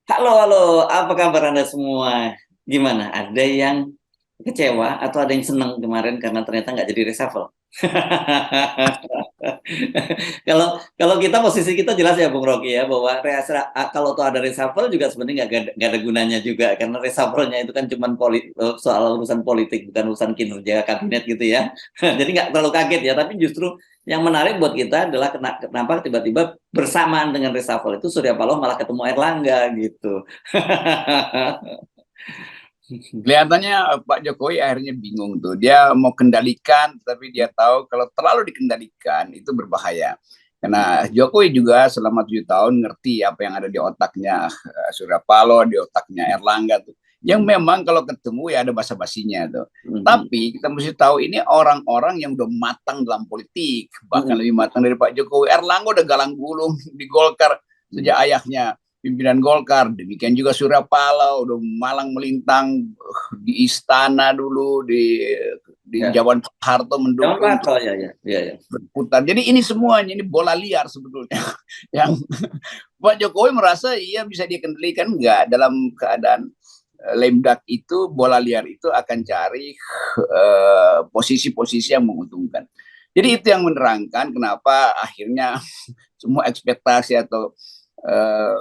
Halo, halo, apa kabar Anda semua? Gimana? Ada yang kecewa atau ada yang senang kemarin karena ternyata nggak jadi reshuffle? Kalau kalau kita posisi kita jelas ya Bung Rocky ya bahwa kalau tuh ada reshuffle juga sebenarnya nggak ada gunanya juga karena reshuffle-nya itu kan cuma soal urusan politik bukan urusan kinerja kabinet gitu ya. Jadi nggak terlalu kaget ya, tapi justru yang menarik buat kita adalah kenapa tiba-tiba bersamaan dengan reshuffle itu Surya Paloh malah ketemu Erlangga gitu. Kelihatannya Pak Jokowi akhirnya bingung tuh. Dia mau kendalikan, tapi dia tahu kalau terlalu dikendalikan itu berbahaya. Karena Jokowi juga selama 7 tahun ngerti apa yang ada di otaknya Surya Paloh, di otaknya Erlangga tuh. Yang memang kalau ketemu ya ada basa-basinya tuh. Tapi kita mesti tahu ini orang-orang yang udah matang dalam politik, bahkan lebih matang dari Pak Jokowi. Erlangga udah galang gulung di Golkar sejak ayahnya pimpinan Golkar. Demikian juga Surya Paloh udah malang melintang di istana dulu di Ya, Jawan Harto jangan mendukung Pak ya, ya, ya, ya. berputar. Jadi ini semuanya ini bola liar sebetulnya yang Pak Jokowi merasa iya bisa dikendalikan enggak dalam keadaan lemdak itu bola liar itu akan cari posisi-posisi yang menguntungkan. Jadi itu yang menerangkan kenapa akhirnya semua ekspektasi atau uh,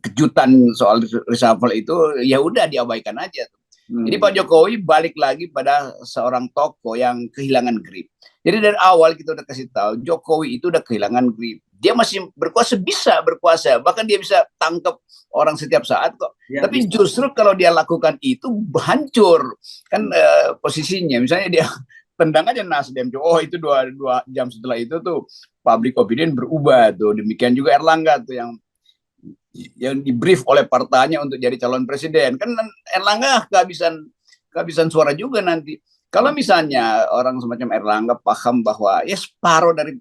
kejutan soal reshuffle itu ya udah diabaikan aja. Jadi Pak Jokowi balik lagi pada seorang tokoh yang kehilangan grip. Jadi dari awal kita udah kasih tahu Jokowi itu udah kehilangan grip. Dia masih berkuasa, bisa berkuasa, bahkan dia bisa tangkap orang setiap saat kok. Ya, Tapi bisa. justru kalau dia lakukan itu hancur kan posisinya. Misalnya dia tendang aja Nasdem, oh itu 2 jam setelah itu tuh public opinion berubah tuh. Demikian juga Erlangga tuh yang di brief oleh partainya untuk jadi calon presiden. Kan Erlangga kehabisan suara juga nanti. Kalau misalnya orang semacam Erlangga paham bahwa ya separuh dari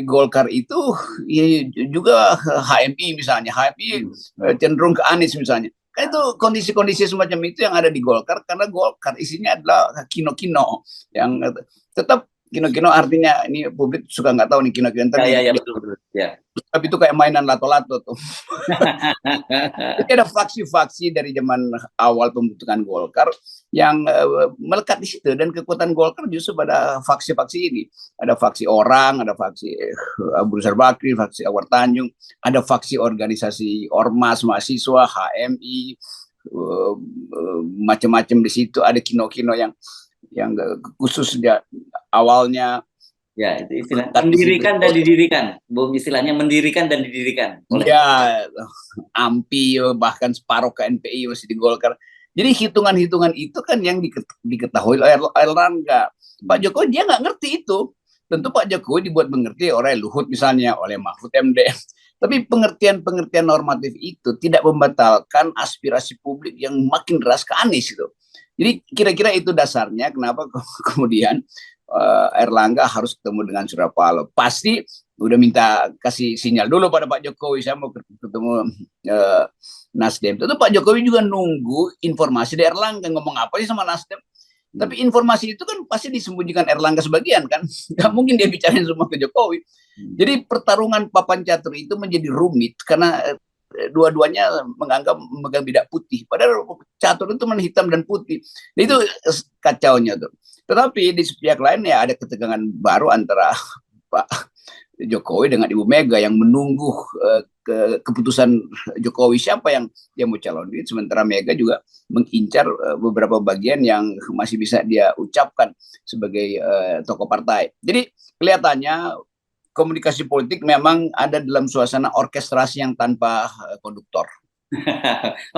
Golkar itu ya juga HMI misalnya, HMI cenderung ke Anies misalnya. Kan itu kondisi-kondisi semacam itu yang ada di Golkar karena Golkar isinya adalah kino-kino yang tetap kino-kino artinya ini publik suka nggak tahu nih kino-kino Ya, tadi ya, ya, betul, betul. Ya. tapi itu kayak mainan lato-lato tuh. Jadi ada faksi-faksi dari zaman awal pembentukan Golkar yang melekat di situ dan kekuatan Golkar justru pada faksi-faksi ini. Ada faksi orang, ada faksi Abu Rizal Bakri, faksi Awar Tanjung, ada faksi organisasi ormas mahasiswa, HMI, macam-macam di situ. Ada kino-kino yang khusus awalnya Ya, itu istilah di situ. mendirikan dan didirikan. Bung, istilahnya mendirikan dan didirikan oleh. Ya, AMPI bahkan separuh ke NPI masih di Golkar. Jadi hitungan-hitungan itu kan yang diketahui oleh Erlangga. Pak Jokowi dia nggak ngerti itu. Tentu Pak Jokowi dibuat mengerti oleh Luhut misalnya, oleh Mahfud MD. Tapi pengertian-pengertian normatif itu tidak membatalkan aspirasi publik yang makin deras ke Anies itu. Jadi kira-kira itu dasarnya kenapa kemudian Erlangga harus ketemu dengan Surya Paloh. Pasti udah minta kasih sinyal dulu pada Pak Jokowi saya mau ketemu uh, Nasdem. Tentu Pak Jokowi juga nunggu informasi dari Erlangga ngomong apa sih sama Nasdem. Tapi informasi itu kan pasti disembunyikan Erlangga sebagian kan. Gak mungkin dia bicarain semua ke Jokowi. Jadi pertarungan papan catur itu menjadi rumit karena dua-duanya menganggap memegang bidak putih. Padahal catur itu mana hitam dan putih. Nah, itu kacaunya tuh. Tetapi di pihak lain ya ada ketegangan baru antara Pak Jokowi dengan Ibu Mega yang menunggu keputusan Jokowi siapa yang dia mau calonin, sementara Mega juga mengincar beberapa bagian yang masih bisa dia ucapkan sebagai tokoh partai. Jadi kelihatannya komunikasi politik memang ada dalam suasana orkestrasi yang tanpa konduktor.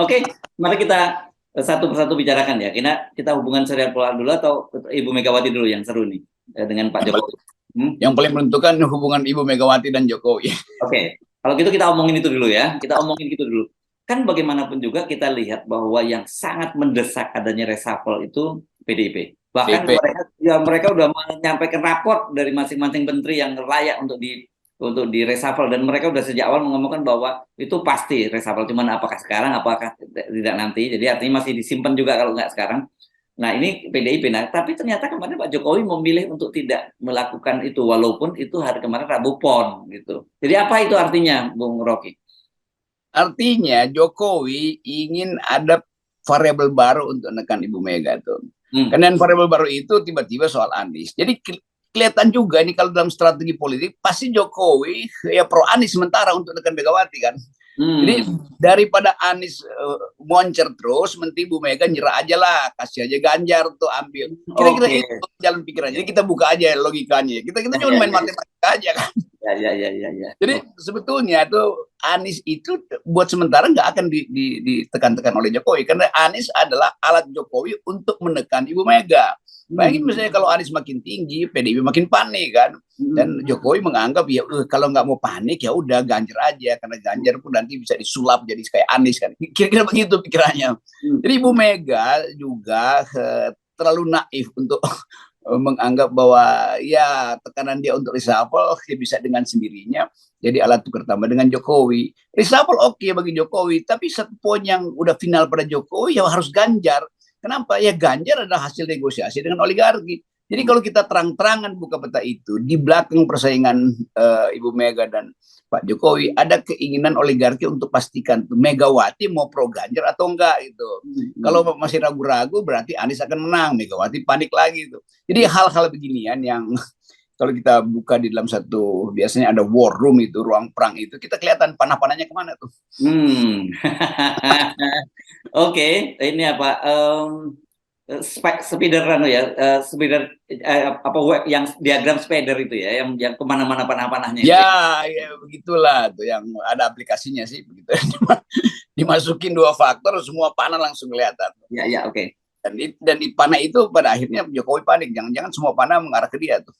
Oke, mari kita satu persatu bicarakan ya. Kita hubungan serial polar dulu atau Ibu Megawati dulu yang seru nih dengan Pak Jokowi. Yang paling menentukan hubungan Ibu Megawati dan Jokowi. Oke, kalau gitu kita omongin itu dulu ya. Kita omongin gitu dulu. Kan bagaimanapun juga kita lihat bahwa yang sangat mendesak adanya reshuffle itu PDIP. Bahkan PP. mereka udah menyampaikan raport dari masing-masing menteri yang layak untuk di reshuffle, dan mereka udah sejak awal mengomongkan bahwa itu pasti reshuffle, cuman apakah sekarang apakah tidak nanti. Jadi artinya masih disimpan juga kalau nggak sekarang. Nah, ini PDIP. Nah, tapi ternyata kemarin Pak Jokowi memilih untuk tidak melakukan itu, walaupun itu hari kemarin Rabu Pon gitu. Jadi apa itu artinya, Bung Rocky? Artinya Jokowi ingin ada variabel baru untuk menekan Ibu Mega tuh. Karena variabel baru itu tiba-tiba soal Anies. Jadi kelihatan juga nih kalau dalam strategi politik pasti Jokowi ya pro Anies sementara untuk menekan Megawati kan. Jadi daripada Anies moncer terus, mending Bu Mega nyerah aja lah, kasih aja Ganjar tuh ambil. Kira-kira itu jalan pikirannya. Jadi kita buka aja logikanya. Kita cuma main matematika aja kan. Ya. Jadi sebetulnya tuh Anies itu buat sementara nggak akan ditekan-tekan oleh Jokowi karena Anies adalah alat Jokowi untuk menekan Ibu Mega. Bayangin misalnya kalau Anies makin tinggi, PDIP makin panik kan, dan Jokowi menganggap ya kalau nggak mau panik ya udah Ganjar aja karena Ganjar pun nanti bisa disulap jadi kayak Anies kan. Kira-kira begitu pikirannya. Jadi Ibu Mega juga terlalu naif untuk menganggap bahwa ya tekanan dia untuk reshuffle bisa dengan sendirinya jadi alat tukar tambah dengan Jokowi. Reshuffle oke bagi Jokowi, tapi satu poin yang udah final pada Jokowi ya harus Ganjar. Kenapa? Ya Ganjar adalah hasil negosiasi dengan oligarki. Jadi kalau kita terang-terangan buka peta itu, di belakang persaingan Ibu Mega dan Pak Jokowi, ada keinginan oligarki untuk pastikan tuh Megawati mau pro Ganjar atau enggak gitu. Kalau masih ragu-ragu berarti Anies akan menang, Megawati panik lagi itu. Jadi hal-hal beginian yang kalau kita buka di dalam satu, biasanya ada war room itu, ruang perang itu, kita kelihatan panah-panahnya kemana tuh. Oke, ini apa? Spider ya, spider apa yang diagram spider itu ya, yang kemana-mana panah-panahnya. Ya, begitulah tuh yang ada aplikasinya sih begitu. Dimasukin 2 faktor, semua panah langsung kelihatan. Ya, oke. Dan di panah itu pada akhirnya Jokowi panik, jangan-jangan semua panah mengarah ke dia tuh.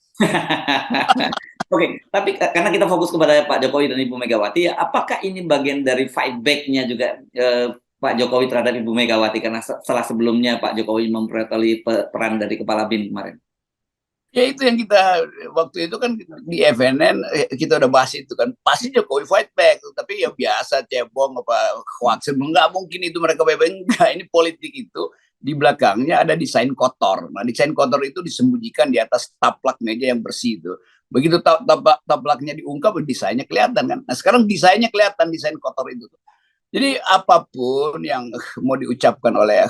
Oke, tapi karena kita fokus kepada Pak Jokowi dan Ibu Megawati, ya, apakah ini bagian dari fight back-nya juga Pak Jokowi terhadap Ibu Megawati karena setelah sebelumnya Pak Jokowi memproteoli peran dari Kepala BIN kemarin? Ya itu yang kita waktu itu kan di FNN kita udah bahas itu kan, pasti Jokowi fight back, tapi ya biasa cebong apa hoax, nggak mungkin itu mereka enggak, ini politik itu di belakangnya ada desain kotor. Nah desain kotor itu disembunyikan di atas taplak meja yang bersih itu. Begitu taplaknya diungkap desainnya kelihatan kan. Nah sekarang desainnya kelihatan, desain kotor itu. Jadi apapun yang mau diucapkan oleh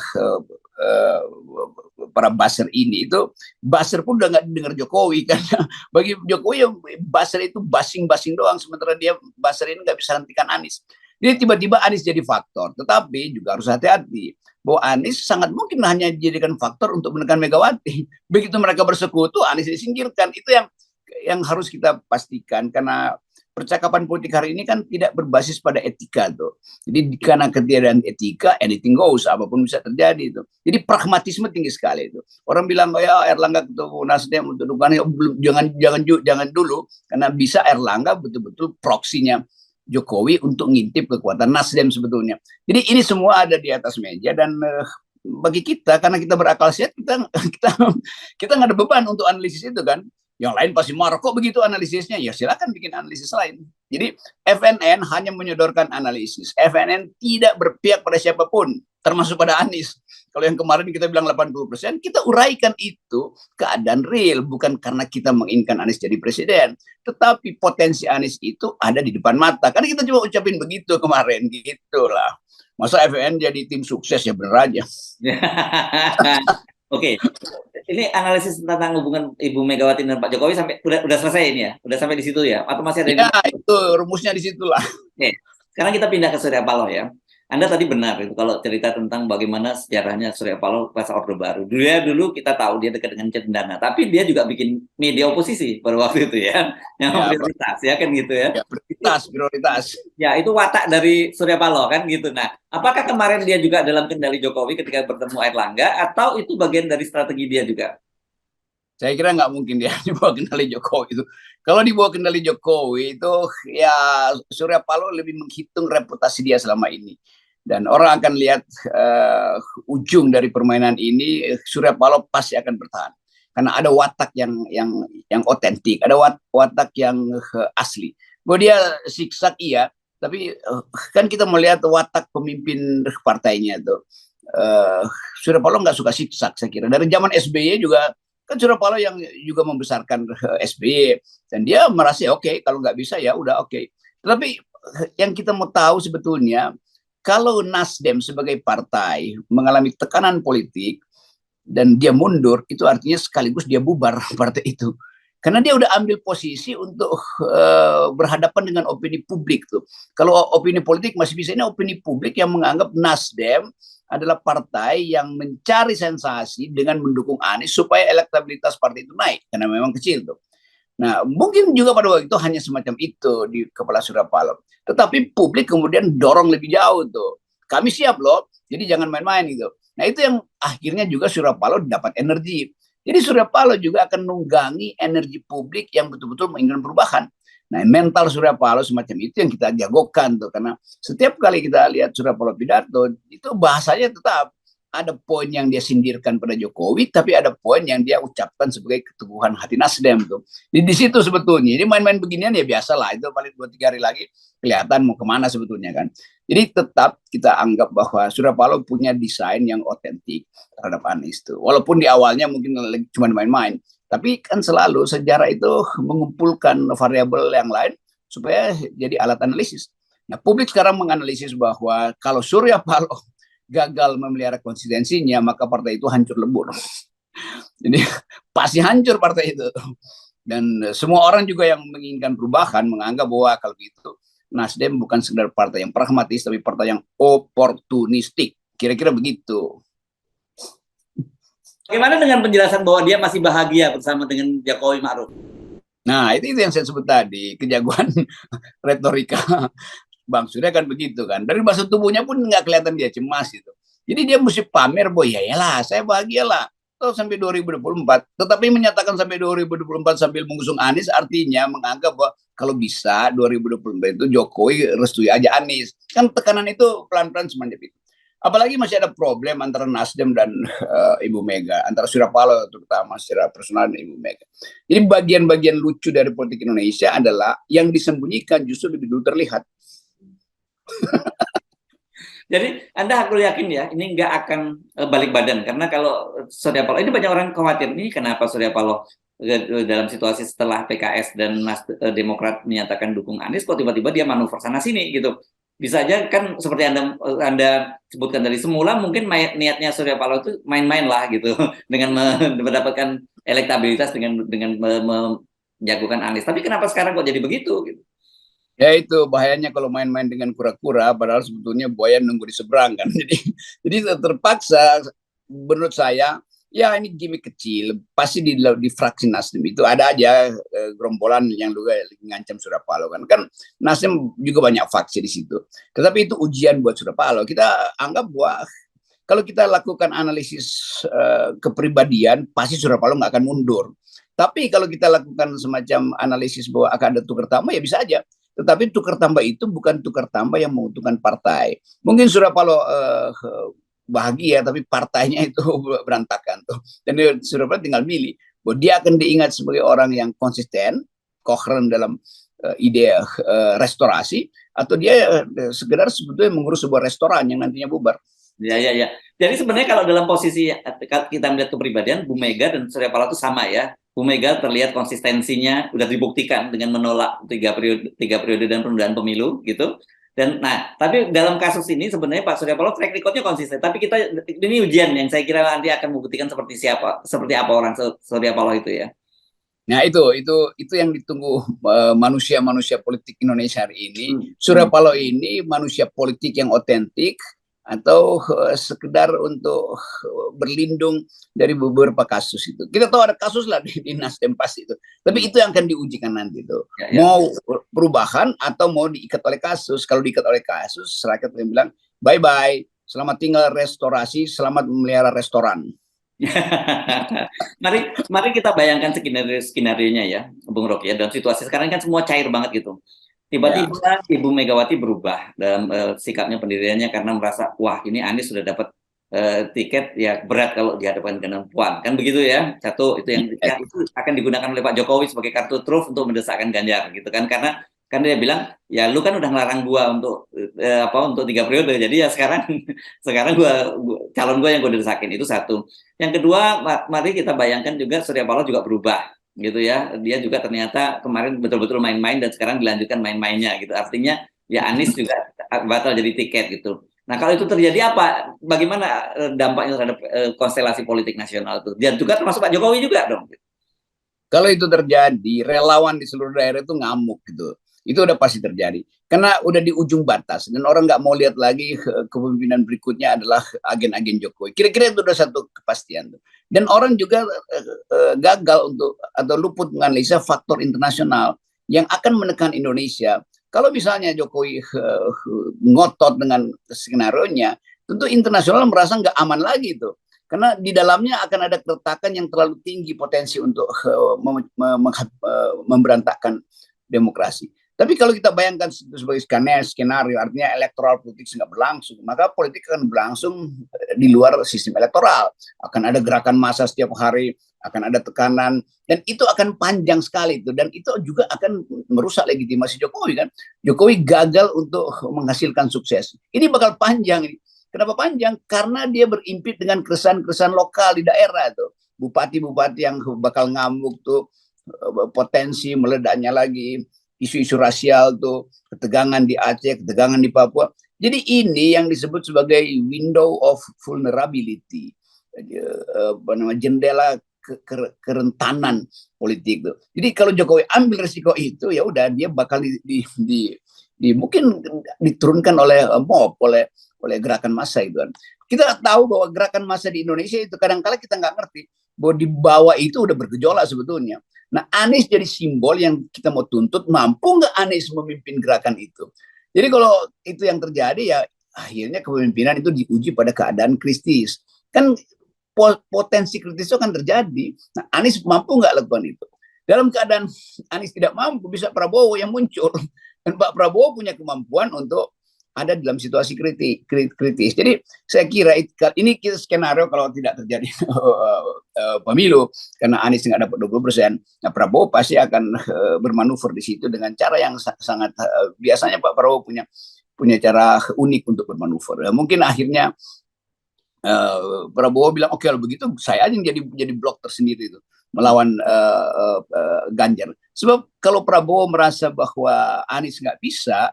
para buzzer ini itu, buzzer pun udah nggak dengar Jokowi karena bagi Jokowi yang buzzer itu basing-basing doang, sementara dia buzzer ini nggak bisa hentikan Anies. Jadi tiba-tiba Anies jadi faktor, tetapi juga harus hati-hati bahwa Anies sangat mungkin hanya dijadikan faktor untuk menekan Megawati. Begitu mereka bersekutu, Anies disingkirkan. Itu yang harus kita pastikan karena percakapan politik hari ini kan tidak berbasis pada etika tuh. Jadi karena ketiadaan etika, anything goes, apapun bisa terjadi itu. Jadi pragmatisme tinggi sekali itu. Orang bilang oh ya Erlangga ketemu Nasdem untuk dukungan, jangan dulu karena bisa Erlangga betul-betul proksinya Jokowi untuk ngintip kekuatan Nasdem sebetulnya. Jadi ini semua ada di atas meja dan bagi kita karena kita berakal sehat kita nggak ada beban untuk analisis itu kan. Yang lain pasti marah kok begitu analisisnya, ya silakan bikin analisis lain. Jadi FNN hanya menyodorkan analisis. FNN tidak berpihak pada siapapun, termasuk pada Anies. Kalau yang kemarin kita bilang 80%, kita uraikan itu keadaan real, bukan karena kita menginginkan Anies jadi presiden, tetapi potensi Anies itu ada di depan mata. Karena kita cuma ucapin begitu kemarin, gitulah. Masa FNN jadi tim sukses ya bener aja. Oke. Ini analisis tentang hubungan Ibu Megawati dan Pak Jokowi sampai udah selesai ini ya? Udah sampai di situ ya? Atau masih ada ya, itu rumusnya di situlah. Oke. Sekarang kita pindah ke Surya Paloh ya. Anda tadi benar itu kalau cerita tentang bagaimana sejarahnya Surya Paloh pas Orde Baru. Dulu kita tahu dia dekat dengan Cendana, tapi dia juga bikin media oposisi pada waktu itu ya, yang prioritas ya kan gitu ya. Prioritas. Ya itu watak dari Surya Paloh kan gitu. Nah, apakah kemarin dia juga dalam kendali Jokowi ketika bertemu Airlangga atau itu bagian dari strategi dia juga? Saya kira nggak mungkin dia dibawa kendali Jokowi itu. Kalau dibawa kendali Jokowi itu ya Surya Paloh lebih menghitung reputasi dia selama ini. Dan orang akan lihat ujung dari permainan ini, Surya Paloh pasti akan bertahan. Karena ada watak yang otentik, ada watak yang asli. Bahwa dia siksak iya, tapi kan kita melihat watak pemimpin partainya tuh. Surya Paloh nggak suka siksak saya kira. Dari zaman SBY juga kan Surya Paloh yang juga membesarkan SBY dan dia merasa oke, kalau nggak bisa ya udah oke. Tetapi yang kita mau tahu sebetulnya, kalau Nasdem sebagai partai mengalami tekanan politik dan dia mundur, itu artinya sekaligus dia bubar partai itu. Karena dia udah ambil posisi untuk berhadapan dengan opini publik tuh. Kalau opini politik masih bisa, ini opini publik yang menganggap Nasdem adalah partai yang mencari sensasi dengan mendukung Anies supaya elektabilitas partai itu naik, karena memang kecil tuh. Nah, mungkin juga pada waktu itu hanya semacam itu di kepala Surya Paloh. Tetapi publik kemudian dorong lebih jauh tuh. Kami siap loh, jadi jangan main-main gitu. Nah, itu yang akhirnya juga Surya Paloh dapat energi. Jadi Surya Paloh juga akan nunggangi energi publik yang betul-betul menginginkan perubahan. Nah, mental Surya Paloh semacam itu yang kita jagokan tuh, karena setiap kali kita lihat Surya Paloh pidato, itu bahasanya tetap ada poin yang dia sindirkan pada Jokowi, tapi ada poin yang dia ucapkan sebagai keteguhan hati Nasdem tuh. Di situ sebetulnya. Jadi main-main beginian ya biasa lah, itu paling 2-3 hari lagi kelihatan mau kemana sebetulnya kan. Jadi tetap kita anggap bahwa Surya Paloh punya desain yang otentik terhadap Anies tuh. Walaupun di awalnya mungkin cuma main-main, tapi kan selalu sejarah itu mengumpulkan variabel yang lain supaya jadi alat analisis. Nah, publik sekarang menganalisis bahwa kalau Surya Paloh gagal memelihara konsistensinya, maka partai itu hancur lebur. Jadi pasti hancur partai itu. Dan semua orang juga yang menginginkan perubahan menganggap bahwa kalau gitu Nasdem bukan sekedar partai yang pragmatis, tapi partai yang oportunistik. Kira-kira begitu. Bagaimana dengan penjelasan bahwa dia masih bahagia bersama dengan Jokowi Ma'ruf? Nah, itu yang saya sebut tadi, kejagoan retorika Bang Surya kan begitu kan. Dari bahasa tubuhnya pun nggak kelihatan dia cemas gitu. Jadi dia mesti pamer bahwa ya lah, saya bahagia lah. Sampai 2024. Tetapi menyatakan sampai 2024 sambil mengusung Anies artinya menganggap bahwa kalau bisa 2024 itu Jokowi restui aja Anies. Kan tekanan itu pelan-pelan semacam itu. Apalagi masih ada problem antara Nasdem dan Ibu Mega, antara Surya Paloh terutama secara personal dan Ibu Mega. Jadi bagian-bagian lucu dari politik Indonesia adalah yang disembunyikan justru lebih dulu terlihat. Jadi Anda harus yakin ya, ini nggak akan balik badan. Karena kalau Surya Paloh, ini banyak orang khawatir, ini kenapa Surya Paloh dalam situasi setelah PKS dan Demokrat menyatakan dukung Anies, kok tiba-tiba dia manuver sana-sini gitu. Bisa aja kan seperti Anda sebutkan dari semula, mungkin niatnya Surya Paloh itu main-main lah gitu, dengan mendapatkan elektabilitas dengan menjagokan Anies. Tapi kenapa sekarang kok jadi begitu gitu? Ya itu bahayanya kalau main-main dengan kura-kura, padahal sebetulnya buaya nunggu di seberang kan. Jadi terpaksa menurut saya, ya ini gimmick kecil. Pasti di fraksi Nasdem itu ada aja gerombolan yang juga ngancam Surya Paloh kan. Kan Nasdem juga banyak faksi di situ. Tetapi itu ujian buat Surya Paloh. Kita anggap bahwa kalau kita lakukan analisis kepribadian, pasti Surya Paloh nggak akan mundur. Tapi kalau kita lakukan semacam analisis bahwa akan ada tukar tambah, ya bisa aja. Tetapi tukar tambah itu bukan tukar tambah yang menguntungkan partai. Mungkin Surya Paloh bahagia, tapi partainya itu berantakan tuh. Dan Surya Paloh tinggal milih bahwa dia akan diingat sebagai orang yang konsisten, koheren dalam ide restorasi, atau dia sekedar sebetulnya mengurus sebuah restoran yang nantinya bubar. Ya. Jadi sebenarnya kalau dalam posisi kita melihat kepribadian, Bu Mega dan Surya Paloh itu sama ya. Bu Mega terlihat konsistensinya udah dibuktikan dengan menolak 3 periode dan penundaan pemilu gitu. Dan tapi dalam kasus ini sebenarnya Pak Surya Paloh track record-nya konsisten. Tapi ini ujian yang saya kira nanti akan membuktikan seperti apa orang Surya Paloh itu ya. Nah itu yang ditunggu manusia-manusia politik Indonesia hari ini. Surya Paloh ini manusia politik yang otentik, atau sekedar untuk berlindung dari beberapa kasus itu. Kita tahu ada kasus lah di Nasdem pasti itu. Tapi itu yang akan diujikan nanti itu. Mau perubahan atau mau diikat oleh kasus. Kalau diikat oleh kasus, rakyat akan bilang bye-bye, selamat tinggal restorasi, selamat memelihara restoran. mari kita bayangkan skenario-nya ya, Bung Rocky ya. Dalam situasi sekarang kan semua cair banget gitu. Tiba-tiba Ibu Megawati berubah dalam sikapnya, pendiriannya, karena merasa wah ini Anies sudah dapat tiket, ya berat kalau dihadapkan dengan Puan, kan begitu ya. Satu itu yang itu akan digunakan oleh Pak Jokowi sebagai kartu truf untuk mendesakkan Ganjar gitu kan, karena dia bilang ya lu kan udah ngelarang gua untuk untuk 3 periode, jadi ya sekarang calon gua yang gua desakin. Itu satu. Yang kedua, mari kita bayangkan juga Surya Paloh juga berubah gitu ya. Dia juga ternyata kemarin betul-betul main-main dan sekarang dilanjutkan main-mainnya gitu. Artinya ya Anies juga batal jadi tiket gitu. Nah kalau itu terjadi apa? Bagaimana dampaknya terhadap konstelasi politik nasional itu? Dan juga termasuk Pak Jokowi juga dong. Kalau itu terjadi, relawan di seluruh daerah itu ngamuk gitu. Itu udah pasti terjadi. Karena udah di ujung batas dan orang nggak mau lihat lagi kepemimpinan berikutnya adalah agen-agen Jokowi. Kira-kira itu udah satu kepastian. Dan orang juga gagal untuk atau luput menganalisa faktor internasional yang akan menekan Indonesia. Kalau misalnya Jokowi ngotot dengan skenario-nya, tentu internasional merasa nggak aman lagi itu. Karena di dalamnya akan ada keretakan yang terlalu tinggi potensi untuk memberantakkan demokrasi. Tapi kalau kita bayangkan itu sebagai skenario, artinya elektoral politik nggak berlangsung, maka politik akan berlangsung di luar sistem elektoral. Akan ada gerakan massa setiap hari, akan ada tekanan, dan itu akan panjang sekali itu. Dan itu juga akan merusak legitimasi Jokowi kan. Jokowi gagal untuk menghasilkan sukses. Ini bakal panjang ini. Kenapa panjang? Karena dia berimpit dengan keresahan-keresahan lokal di daerah tuh. Bupati-bupati yang bakal ngamuk tuh, potensi meledaknya lagi, isu-isu rasial tuh, ketegangan di Aceh, ketegangan di Papua. Jadi ini yang disebut sebagai window of vulnerability, jendela kerentanan politik tuh. Jadi kalau Jokowi ambil resiko itu, ya udah dia bakal mungkin diturunkan oleh mob, oleh gerakan massa itu kan. Kita tahu bahwa gerakan massa di Indonesia itu kadang-kala kita nggak ngerti bahwa di bawah itu udah bergejolak sebetulnya. Nah, Anies jadi simbol yang kita mau tuntut, mampu nggak Anies memimpin gerakan itu? Jadi kalau itu yang terjadi ya akhirnya kepemimpinan itu diuji pada keadaan kritis. Kan potensi kritis itu akan terjadi. Nah, Anies mampu nggak lakukan itu? Dalam keadaan Anies tidak mampu, bisa Prabowo yang muncul. Dan Pak Prabowo punya kemampuan untuk ada dalam situasi kritis. Jadi saya kira ini skenario kalau tidak terjadi pemilu karena Anies nggak dapat 20%, nah Prabowo pasti akan bermanuver di situ dengan cara yang sangat biasanya Pak Prabowo punya cara unik untuk bermanuver. Mungkin akhirnya Prabowo bilang oke, kalau begitu saya aja yang jadi blok tersendiri itu melawan Ganjar. Sebab kalau Prabowo merasa bahwa Anies nggak bisa,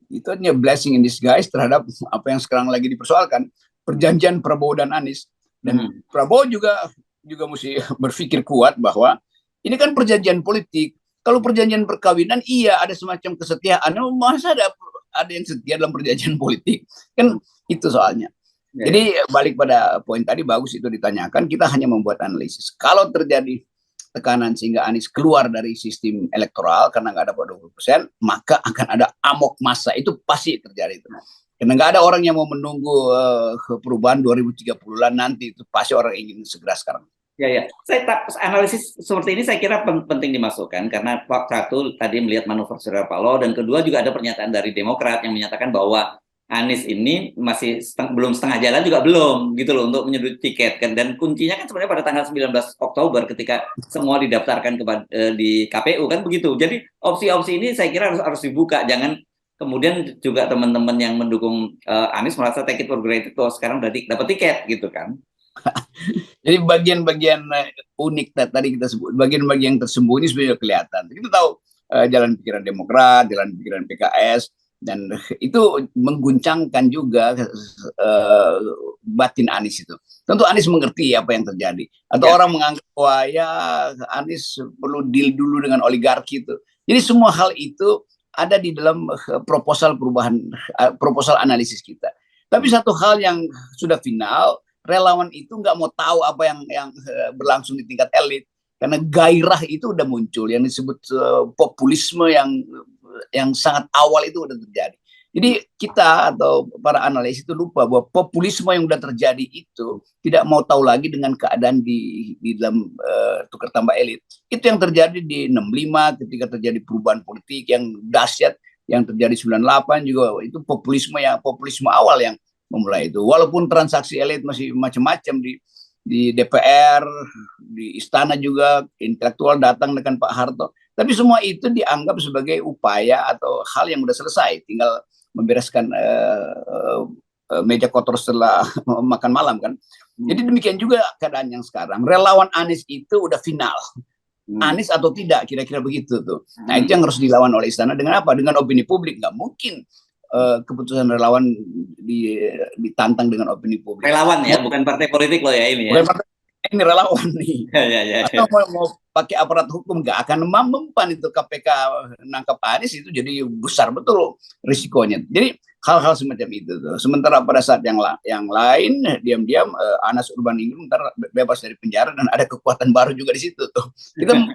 itu hanya blessing in disguise terhadap apa yang sekarang lagi dipersoalkan, perjanjian Prabowo dan Anies. Dan Prabowo juga mesti berpikir kuat bahwa ini kan perjanjian politik. Kalau perjanjian perkawinan iya ada semacam kesetiaan, masa ada yang setia dalam perjanjian politik? Kan itu soalnya. Jadi balik pada poin tadi, bagus itu ditanyakan, kita hanya membuat analisis. Kalau terjadi tekanan sehingga Anies keluar dari sistem elektoral karena nggak dapat 20%, maka akan ada amok massa. Itu pasti terjadi itu. Karena nggak ada orang yang mau menunggu perubahan 2030-an nanti, itu pasti orang ingin segera sekarang. Ya. Analisis seperti ini saya kira penting dimasukkan karena satu tadi melihat manuver Surya Paloh, dan kedua juga ada pernyataan dari Demokrat yang menyatakan bahwa Anies ini masih belum setengah jalan juga belum gitu loh untuk menyedot tiket kan, dan kuncinya kan sebenarnya pada tanggal 19 Oktober ketika semua didaftarkan di KPU kan begitu. Jadi opsi-opsi ini saya kira harus dibuka, jangan kemudian juga teman-teman yang mendukung Anies merasa take it for granted tuh sekarang berarti dapat tiket gitu kan. Jadi bagian-bagian unik tadi kita sebut, bagian-bagian tersembunyi sebenarnya kelihatan. Kita tahu jalan pikiran Demokrat, jalan pikiran PKS, dan itu mengguncangkan juga batin Anies itu. Tentu Anies mengerti apa yang terjadi. Atau orang menganggap wah ya Anies perlu deal dulu dengan oligarki itu. Jadi semua hal itu ada di dalam proposal perubahan, proposal analisis kita. Tapi satu hal yang sudah final, relawan itu nggak mau tahu apa yang berlangsung di tingkat elit. Karena gairah itu udah muncul, yang disebut populisme yang sangat awal itu udah terjadi. Jadi kita atau para analis itu lupa bahwa populisme yang udah terjadi itu tidak mau tahu lagi dengan keadaan di dalam tukar tambah elit. Itu yang terjadi di 65 ketika terjadi perubahan politik yang dahsyat, yang terjadi 98 juga, itu populisme awal yang memulai itu. Walaupun transaksi elit masih macam-macam di DPR, di istana juga, intelektual datang dengan Pak Harto. Tapi semua itu dianggap sebagai upaya atau hal yang sudah selesai. Tinggal membereskan meja kotor setelah makan malam kan. Jadi demikian juga keadaan yang sekarang. Relawan Anies itu udah final. Anies atau tidak, kira-kira begitu tuh. Nah itu yang harus dilawan oleh istana dengan apa? Dengan opini publik. Nggak mungkin keputusan relawan ditantang dengan opini publik. Relawan ya, bukan partai politik loh ya ini ya. Bukan partai, ini relawan nih. Ya. Atau mau pakai aparat hukum, nggak akan mempan itu KPK nangkap Anies, itu jadi besar betul risikonya. Jadi hal-hal semacam itu tuh. Sementara pada saat yang lain diam-diam Anas Urbaningrum ntar bebas dari penjara dan ada kekuatan baru juga di situ tuh.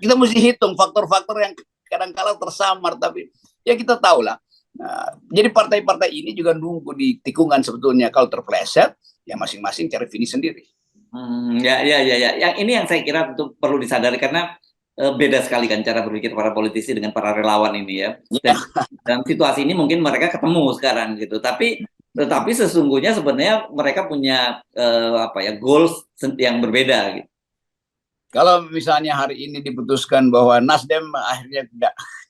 Kita mesti hitung faktor-faktor yang kadang-kala tersamar, tapi ya kita tahu lah. Nah, jadi partai-partai ini juga nunggu di tikungan sebetulnya, kalau terpleset ya masing-masing cari finish sendiri. Ya. Yang ini yang saya kira itu perlu disadari, karena beda sekali kan cara berpikir para politisi dengan para relawan ini ya. Dan dalam situasi ini mungkin mereka ketemu sekarang gitu. Tetapi sesungguhnya sebenarnya mereka punya goals yang berbeda gitu. Kalau misalnya hari ini diputuskan bahwa Nasdem akhirnya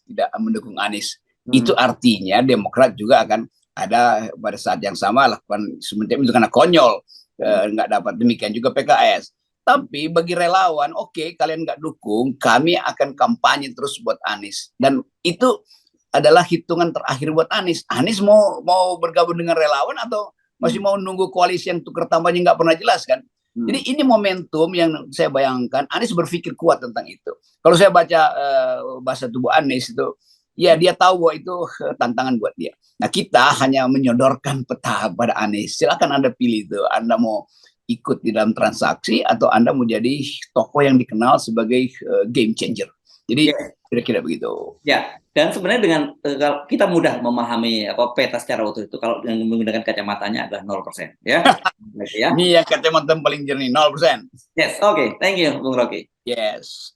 tidak mendukung Anies, itu artinya Demokrat juga akan ada pada saat yang sama lakukan semacam itu, karena konyol nggak dapat. Demikian juga PKS. Tapi bagi relawan, oke, kalian nggak dukung, kami akan kampanye terus buat Anies. Dan itu adalah hitungan terakhir buat Anies. Anies mau bergabung dengan relawan atau masih mau nunggu koalisi yang tukar tambahnya nggak pernah jelas kan? Jadi ini momentum yang saya bayangkan Anies berpikir kuat tentang itu. Kalau saya baca bahasa tubuh Anies itu, ya dia tahu bahwa itu tantangan buat dia. Nah kita hanya menyodorkan peta pada Anies. Silakan Anda pilih itu. Anda mau ikut di dalam transaksi atau Anda mau jadi tokoh yang dikenal sebagai game changer. Jadi kira-kira begitu. Ya, dan sebenarnya dengan kita mudah memahami peta secara utuh itu kalau dengan menggunakan kacamatanya adalah 0%, ya. Ya. Ini yang kacamata paling jernih, 0%. Yes, oke. Thank you, Bung Rocky. Yes.